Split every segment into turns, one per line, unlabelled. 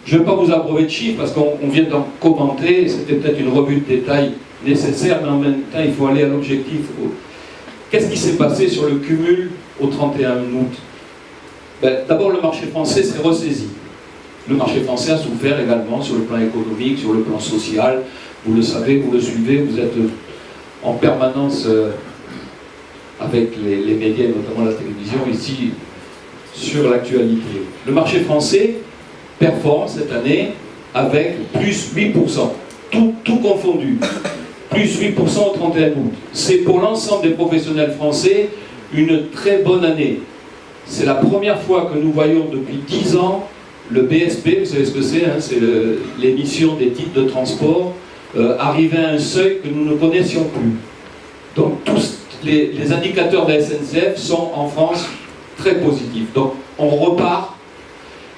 Je ne vais pas vous abreuver de chiffres parce qu'on vient d'en commenter, c'était peut-être une revue de détail nécessaire, mais en même temps il faut aller à l'objectif. Qu'est-ce qui s'est passé sur le cumul au 31 août? D'abord, le marché français s'est ressaisi. Le marché français a souffert également sur le plan économique, sur le plan social. Vous le savez, vous le suivez, vous êtes en permanence avec les médias, et notamment la télévision, ici, sur l'actualité. Le marché français performe cette année avec plus 8%, tout confondu. Plus 8% au 31 août. C'est pour l'ensemble des professionnels français une très bonne année. C'est la première fois que nous voyons depuis 10 ans le BSP, vous savez ce que c'est, hein, c'est l'émission des titres de transport, arriver à un seuil que nous ne connaissions plus. Donc tous les indicateurs de la SNCF sont en France très positifs. Donc on repart.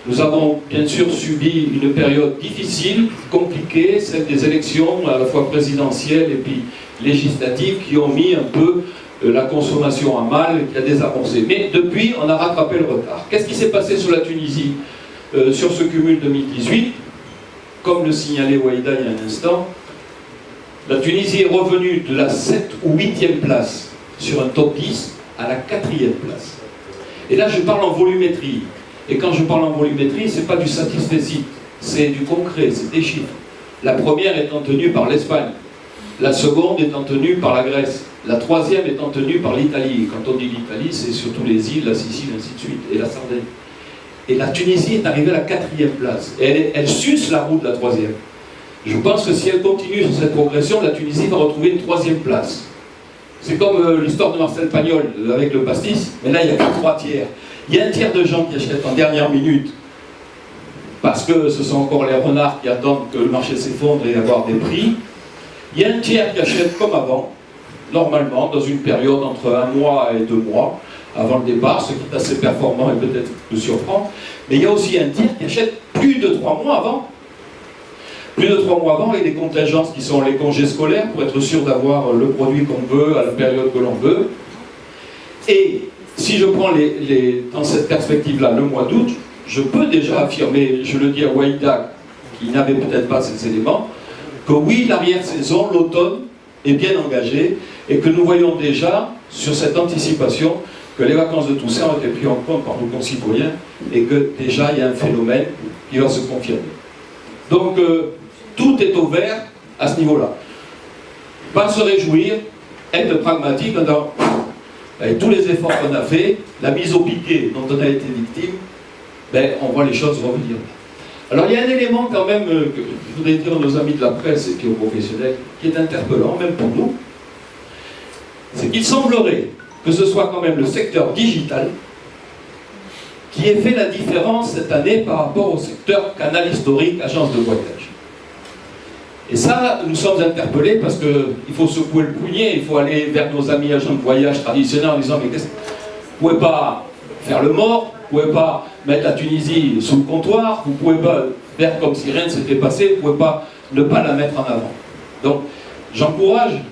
Nous avons bien sûr subi une période difficile, compliquée, celle des élections à la fois présidentielles et puis législatives qui ont mis un peu la consommation à mal, qui a désamorcé. Mais depuis, on a rattrapé le retard. Qu'est-ce qui s'est passé sur la Tunisie sur ce cumul 2018? Comme le signalait Waïda il y a un instant, la Tunisie est revenue de la 7 ou 8e place sur un top 10 à la 4e place. Et là, je parle en volumétrie. Et quand je parle en volumétrie, ce n'est pas du satisfecit, c'est du concret, c'est des chiffres. La première étant tenue par l'Espagne, la seconde étant tenue par la Grèce, la troisième étant tenue par l'Italie. Quand on dit l'Italie, c'est surtout les îles, la Sicile, ainsi de suite, et la Sardaigne. Et la Tunisie est arrivée à la 4e place. Et elle suce la roue de la 3e. Je pense que si elle continue sur cette progression, la Tunisie va retrouver une 3e place. C'est comme l'histoire de Marcel Pagnol avec le pastis, mais là il n'y a que 3 tiers. Il y a un tiers de gens qui achètent en dernière minute parce que ce sont encore les renards qui attendent que le marché s'effondre et avoir des prix. Il y a un tiers qui achète comme avant, normalement, dans une période entre 1 mois et 2 mois, avant le départ, ce qui est assez performant et peut-être nous surprend. Mais il y a aussi un tiers qui achète plus de 3 mois avant. Plus de 3 mois avant, et des contingences qui sont les congés scolaires pour être sûr d'avoir le produit qu'on veut à la période que l'on veut. Et si je prends dans cette perspective-là le mois d'août, je peux déjà affirmer, je le dis à Waïda, qui n'avait peut-être pas ces éléments, que oui, l'arrière-saison, l'automne, est bien engagée et que nous voyons déjà, sur cette anticipation, que les vacances de Toussaint ont été prises en compte par nos concitoyens et que déjà il y a un phénomène qui va se confirmer. Donc, tout est au vert à ce niveau-là. Pas se réjouir, être pragmatique dans avec tous les efforts qu'on a fait, la mise au piquet dont on a été victime, on voit les choses revenir. Alors il y a un élément quand même que je voudrais dire à nos amis de la presse et puis aux professionnels, qui est interpellant, même pour nous, c'est qu'il semblerait que ce soit quand même le secteur digital qui ait fait la différence cette année par rapport au secteur canal historique, agence de voyage. Et ça, nous sommes interpellés parce qu'il faut secouer le poignet, il faut aller vers nos amis agents de voyage traditionnels en disant mais vous ne pouvez pas faire le mort, vous ne pouvez pas mettre la Tunisie sous le comptoir, vous ne pouvez pas faire comme si rien ne s'était passé, vous ne pouvez pas ne pas la mettre en avant. Donc j'encourage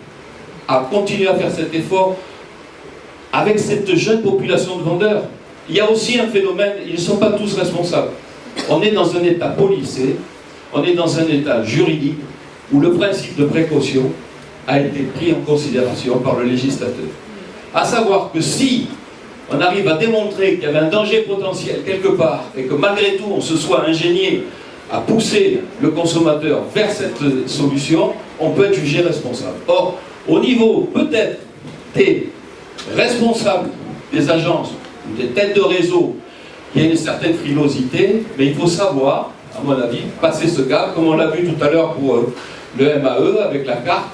à continuer à faire cet effort avec cette jeune population de vendeurs. Il y a aussi un phénomène, ils ne sont pas tous responsables. On est dans un état policé, on est dans un état juridique où le principe de précaution a été pris en considération par le législateur. À savoir que si on arrive à démontrer qu'il y avait un danger potentiel quelque part et que malgré tout on se soit ingénié à pousser le consommateur vers cette solution, on peut être jugé responsable. Or, au niveau peut-être des responsables des agences ou des têtes de réseau, il y a une certaine frilosité, mais il faut savoir, à mon avis, passer ce cap, comme on l'a vu tout à l'heure pour le MAE avec la carte.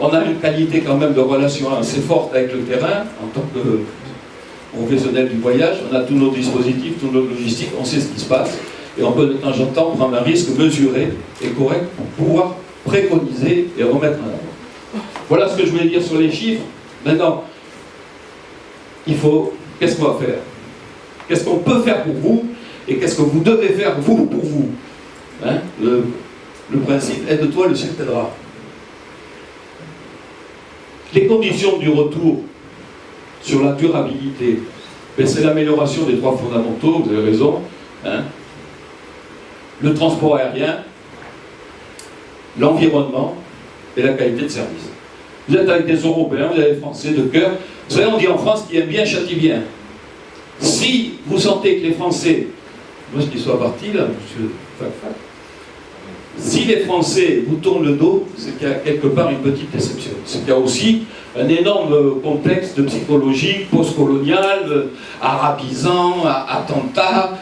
On a une qualité quand même de relation assez forte avec le terrain en tant que professionnel du voyage. On a tous nos dispositifs, toute notre logistique, on sait ce qui se passe et on peut de temps en temps prendre un risque mesuré et correct pour pouvoir préconiser et remettre en avant. Voilà ce que je voulais dire sur les chiffres. Maintenant, qu'est-ce qu'on va faire? Qu'est-ce qu'on peut faire pour vous et qu'est-ce que vous devez faire vous pour vous, hein? Le principe, aide-toi, le ciel t'aidera. Les conditions du retour sur la durabilité, c'est l'amélioration des 3 fondamentaux, vous avez raison, hein? le transport aérien, l'environnement et la qualité de service. Vous êtes avec des Européens, vous avez des Français de cœur. Vous savez, on dit en France qui aime bien châtie bien. Si vous sentez que les Français, moi je dis soit parti là, monsieur Fac, si les Français vous tournent le dos, c'est qu'il y a quelque part une petite déception. C'est qu'il y a aussi un énorme complexe de psychologie postcoloniale, arabisant, attentat,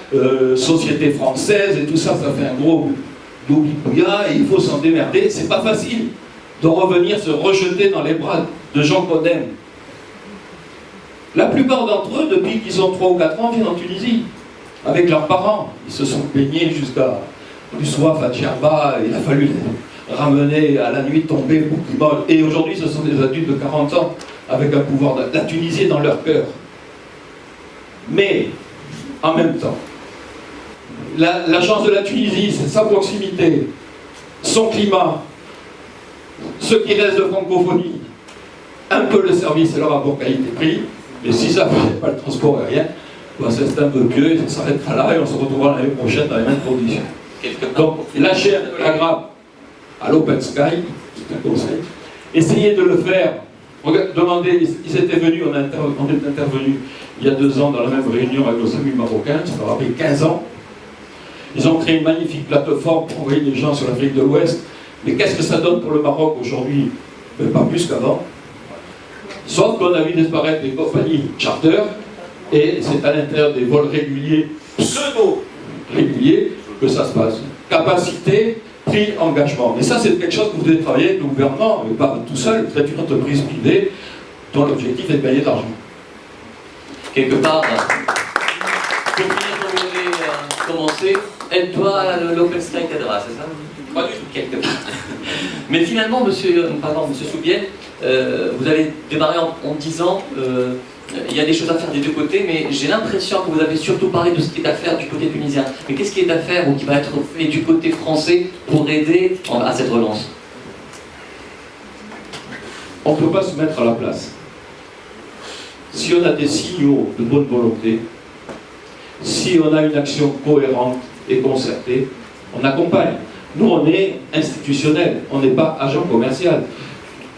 société française et tout ça, ça fait un gros doubi-bouilla et il faut s'en démerder. C'est pas facile de revenir se rejeter dans les bras de gens qu'on aime. La plupart d'entre eux, depuis qu'ils ont 3 ou 4 ans, viennent en Tunisie, avec leurs parents. Ils se sont baignés jusqu'à du soif à Djerba, il a fallu les ramener à la nuit tombée, et aujourd'hui ce sont des adultes de 40 ans, avec un pouvoir la Tunisie est dans leur cœur. Mais, en même temps, la chance de la Tunisie, c'est sa proximité, son climat, ce qui reste de francophonie, un peu le service et le rapport qualité-prix, mais si ça ne fait pas le transport aérien, bah c'est un peu pieux et ça s'arrêtera là et on se retrouvera l'année prochaine dans les mêmes conditions. Donc, la chair de la grappe à l'Open Sky, c'est un conseil. Essayez de le faire. Demandez, ils étaient venus, on est intervenu il y a 2 ans dans la même réunion avec nos amis marocains, ça leur a pris 15 ans. Ils ont créé une magnifique plateforme pour envoyer les gens sur l'Afrique de l'Ouest. Mais qu'est-ce que ça donne pour le Maroc aujourd'hui? Pas plus qu'avant. Sauf qu'on a vu disparaître les compagnies charter, et c'est à l'intérieur des vols réguliers, pseudo-réguliers, que ça se passe. Capacité, prix, engagement. Mais ça, c'est quelque chose que vous devez travailler avec le gouvernement, mais pas tout seul. Vous êtes une entreprise privée dont l'objectif est de gagner de l'argent.
Quelque part, pour finir comme vous avez commencé, aide-toi à l'Open Sky t'aidera, c'est ça? Pas du tout, quelque part. Mais finalement, monsieur Soubiel, vous avez démarré en disant il y a des choses à faire des deux côtés, mais j'ai l'impression que vous avez surtout parlé de ce qui est à faire du côté tunisien. Mais qu'est-ce qui est à faire ou qui va être fait du côté français pour aider à cette relance?
On ne peut pas se mettre à la place. Si on a des signaux de bonne volonté, si on a une action cohérente et concertée, on accompagne. Nous, on est institutionnel, on n'est pas agent commercial.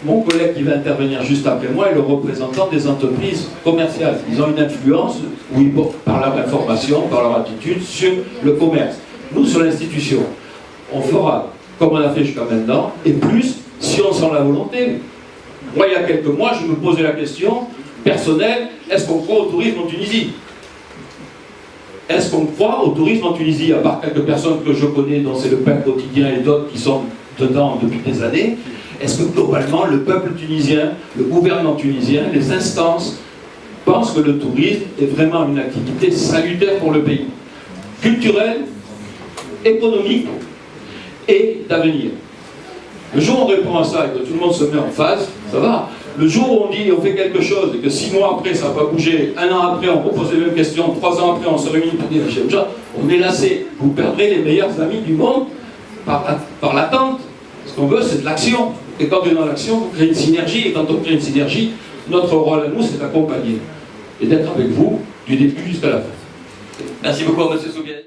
Mon collègue qui va intervenir juste après moi est le représentant des entreprises commerciales. Ils ont une influence, oui, par leur information, par leur attitude, sur le commerce. Nous, sur l'institution, on fera comme on a fait jusqu'à maintenant, et plus si on sent la volonté. Moi, il y a quelques mois, je me posais la question personnelle, est-ce qu'on croit au tourisme en Tunisie? Est-ce qu'on croit au tourisme en Tunisie? À part quelques personnes que je connais, dont c'est le pain quotidien et d'autres qui sont dedans depuis des années, est-ce que globalement le peuple tunisien, le gouvernement tunisien, les instances pensent que le tourisme est vraiment une activité salutaire pour le pays? Culturelle, économique et d'avenir. Le jour où on répond à ça et que tout le monde se met en phase, ça va. Le jour où on dit on fait quelque chose et que 6 mois après ça n'a pas bougé, 1 an après on repose les mêmes questions, 3 ans après on se réunit pour dire on est lassé. Vous perdrez les meilleurs amis du monde par l'attente. Ce qu'on veut, c'est de l'action. Et quand on est dans l'action, vous créez une synergie. Et quand on crée une synergie, notre rôle à nous, c'est d'accompagner. Et d'être avec vous du début jusqu'à la fin.
Merci beaucoup, M. Soubiel.